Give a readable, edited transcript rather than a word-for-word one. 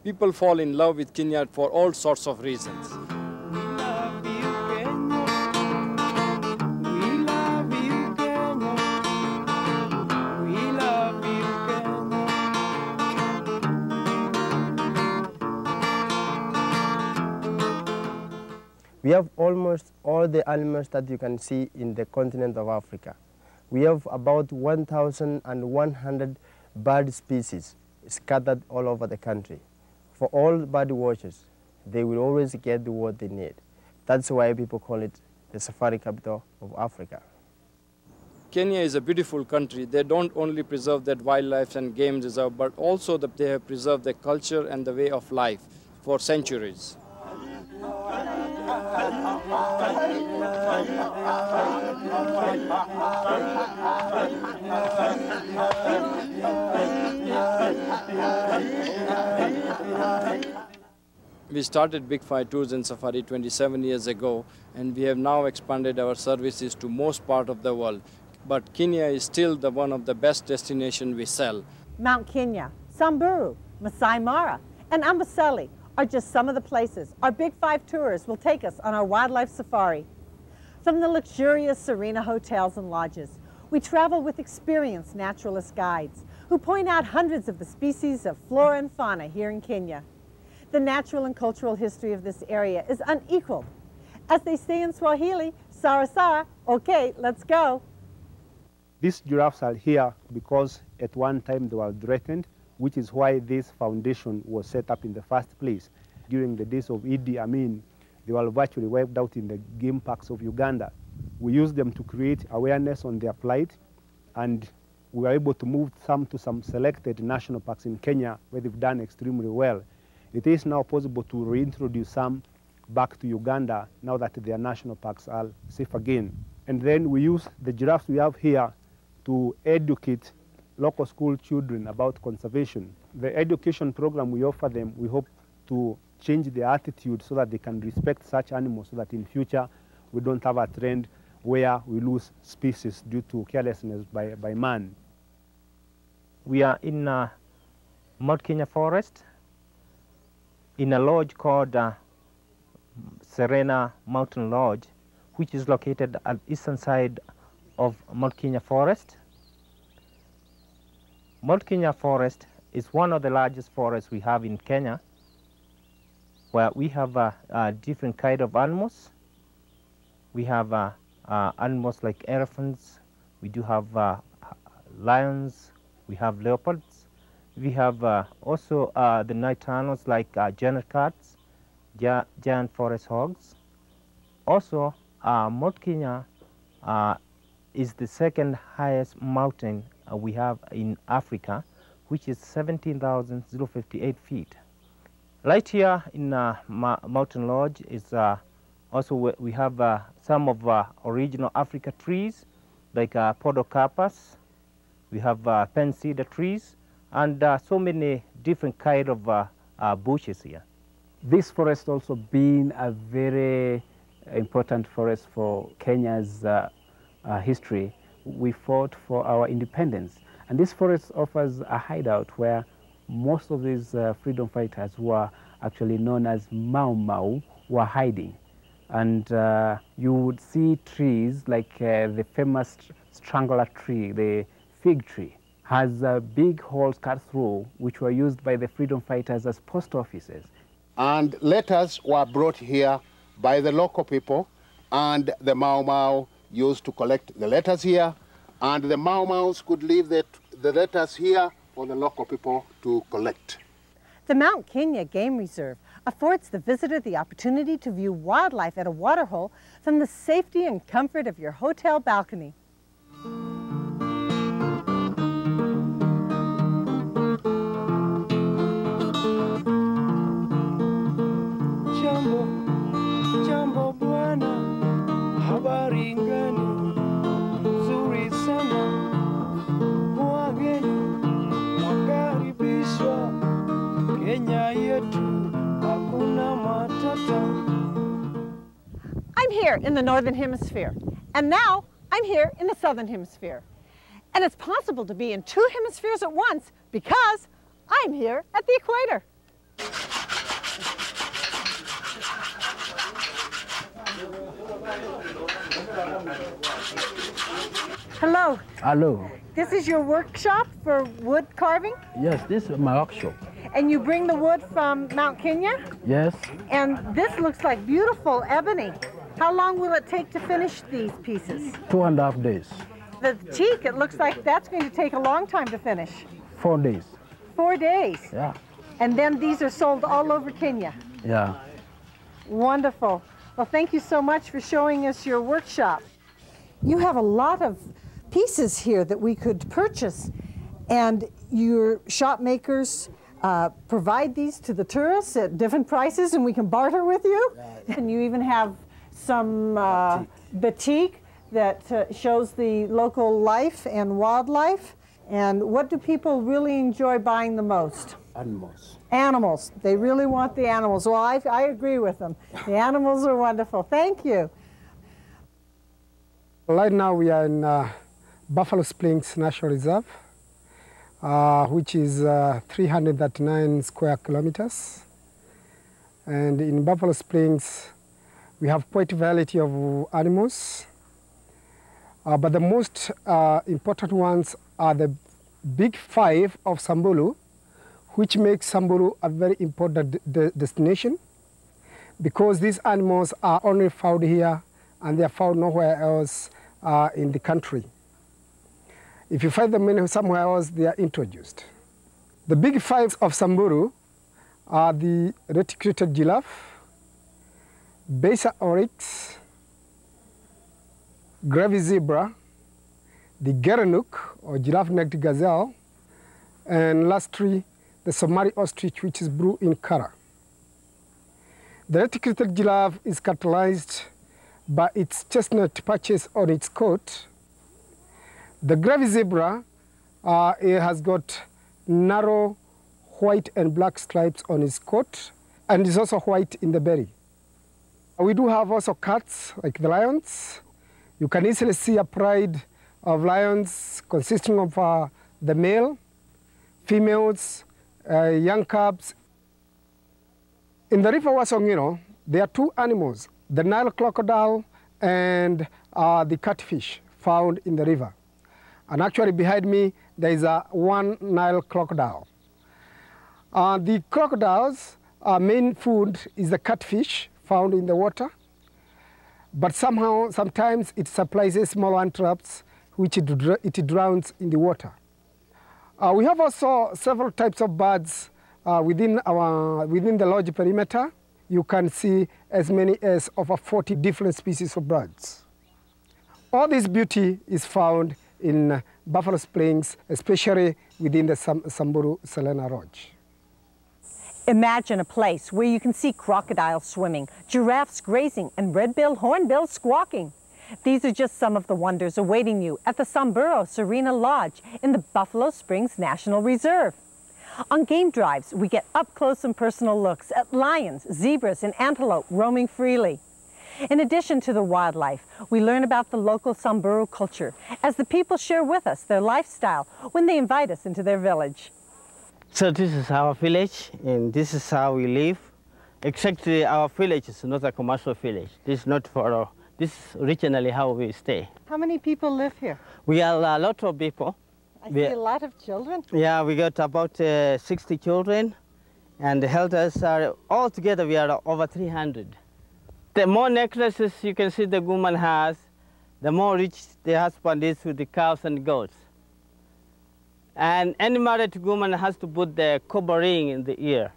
People fall in love with Kenya for all sorts of reasons. We have almost all the animals that you can see in the continent of Africa. We have about 1,100 bird species scattered all over the country. For all bird watchers, they will always get what they need. That's why people call it the safari capital of Africa. Kenya is a beautiful country. They don't only preserve that wildlife and game reserve, but also that they have preserved the culture and the way of life for centuries. We started Big Five Tours and Safari 27 years ago, and we have now expanded our services to most part of the world. But Kenya is still one of the best destinations we sell. Mount Kenya, Samburu, Masai Mara, and Amboseli are just some of the places our Big Five Tours will take us on our wildlife safari. From the luxurious Serena hotels and lodges, we travel with experienced naturalist guides who point out hundreds of the species of flora and fauna here in Kenya. The natural and cultural history of this area is unequaled. As they say in Swahili, Sara Sara, okay, let's go. These giraffes are here because at one time they were threatened, which is why this foundation was set up in the first place. During the days of Idi Amin, they were virtually wiped out in the game parks of Uganda. We used them to create awareness on their plight, and we were able to move some to some selected national parks in Kenya where they've done extremely well. It is now possible to reintroduce some back to Uganda now that their national parks are safe again. And then we use the giraffes we have here to educate local school children about conservation. The education program we offer them, we hope to change their attitude so that they can respect such animals, so that in future we don't have a trend where we lose species due to carelessness by man. We are in Mount Kenya Forest, in a lodge called Serena Mountain Lodge, which is located at the eastern side of Mount Kenya Forest. Mount Kenya Forest is one of the largest forests we have in Kenya, where we have different kind of animals. We have animals like elephants, we do have lions, we have leopards. We have also the night animals like giant cats, giant forest hogs. Also, Mount Kenya is the second highest mountain we have in Africa, which is 17,058 feet. Right here in Mountain Lodge is also we have some of original Africa trees like podocarpus. We have pen cedar trees and so many different kind of bushes here. This forest also being a very important forest for Kenya's history. We fought for our independence, and this forest offers a hideout where most of these freedom fighters who are actually known as Mau Mau were hiding. And you would see trees like the famous strangler tree, the fig tree, has big holes cut through which were used by the freedom fighters as post offices. And letters were brought here by the local people, and the Mau Mau used to collect the letters here, and the Mau Maus could leave the letters here for the local people to collect. The Mount Kenya Game Reserve affords the visitor the opportunity to view wildlife at a waterhole from the safety and comfort of your hotel balcony. Jambo bwana, habari gani? Nzuri sana, wageni wakaribishwa. Kenya yetu hakuna matata. I'm here in the Northern Hemisphere, and now I'm here in the Southern Hemisphere. And it's possible to be in two hemispheres at once because I'm here at the equator. Hello. Hello. This is your workshop for wood carving? Yes, this is my workshop. And you bring the wood from Mount Kenya? Yes. And this looks like beautiful ebony. How long will it take to finish these pieces? 2.5 days. The teak, it looks like that's going to take a long time to finish. 4 days. 4 days? Yeah. And then these are sold all over Kenya? Yeah. Wonderful. Well, thank you so much for showing us your workshop. You have a lot of pieces here that we could purchase, and your shop makers provide these to the tourists at different prices, and we can barter with you. Right. And you even have some batik that shows the local life and wildlife. And what do people really enjoy buying the most? Animals. Animals. They really want the animals. Well, I agree with them. The animals are wonderful. Thank you. Right now we are in Buffalo Springs National Reserve, which is 339 square kilometers. And in Buffalo Springs, we have quite a variety of animals. But the most important ones are the big 5 of Samburu, which makes Samburu a very important destination, because these animals are only found here and they are found nowhere else in the country. If you find them somewhere else, they are introduced. The big 5 of Samburu are the reticulated giraffe, Besa oryx, gravy zebra, the gerenuk or giraffe-necked gazelle, and lastly, the Somali ostrich, which is blue in color. The reticulated giraffe is characterized by its chestnut patches on its coat. The gravy zebra it has got narrow white and black stripes on its coat, and is also white in the belly. We do have also cats, like the lions. You can easily see a pride of lions consisting of the male, females, young cubs. In the river Wasongiro, there are 2 animals, the Nile crocodile and the catfish found in the river. And actually behind me, there is one Nile crocodile. The crocodile's main food is the catfish found in the water, but sometimes it supplies small antelopes, which it drowns in the water. We have also several types of birds within the lodge perimeter. You can see as many as over 40 different species of birds. All this beauty is found in Buffalo Springs, especially within the Samburu Selena Lodge. Imagine a place where you can see crocodiles swimming, giraffes grazing, and red-billed hornbills squawking. These are just some of the wonders awaiting you at the Samburu Serena Lodge in the Buffalo Springs National Reserve. On game drives, we get up-close and personal looks at lions, zebras, and antelope roaming freely. In addition to the wildlife, we learn about the local Samburu culture as the people share with us their lifestyle when they invite us into their village. So this is our village, and this is how we live. Exactly, our village is not a commercial village. This is not for this is originally how we stay. How many people live here? We are a lot of people. I see a lot of children. Yeah, we got about 60 children, and the elders are all together. We are over 300. The more necklaces you can see the woman has, the more rich the husband is with the cows and goats. And any married woman has to put the copper ring in the ear.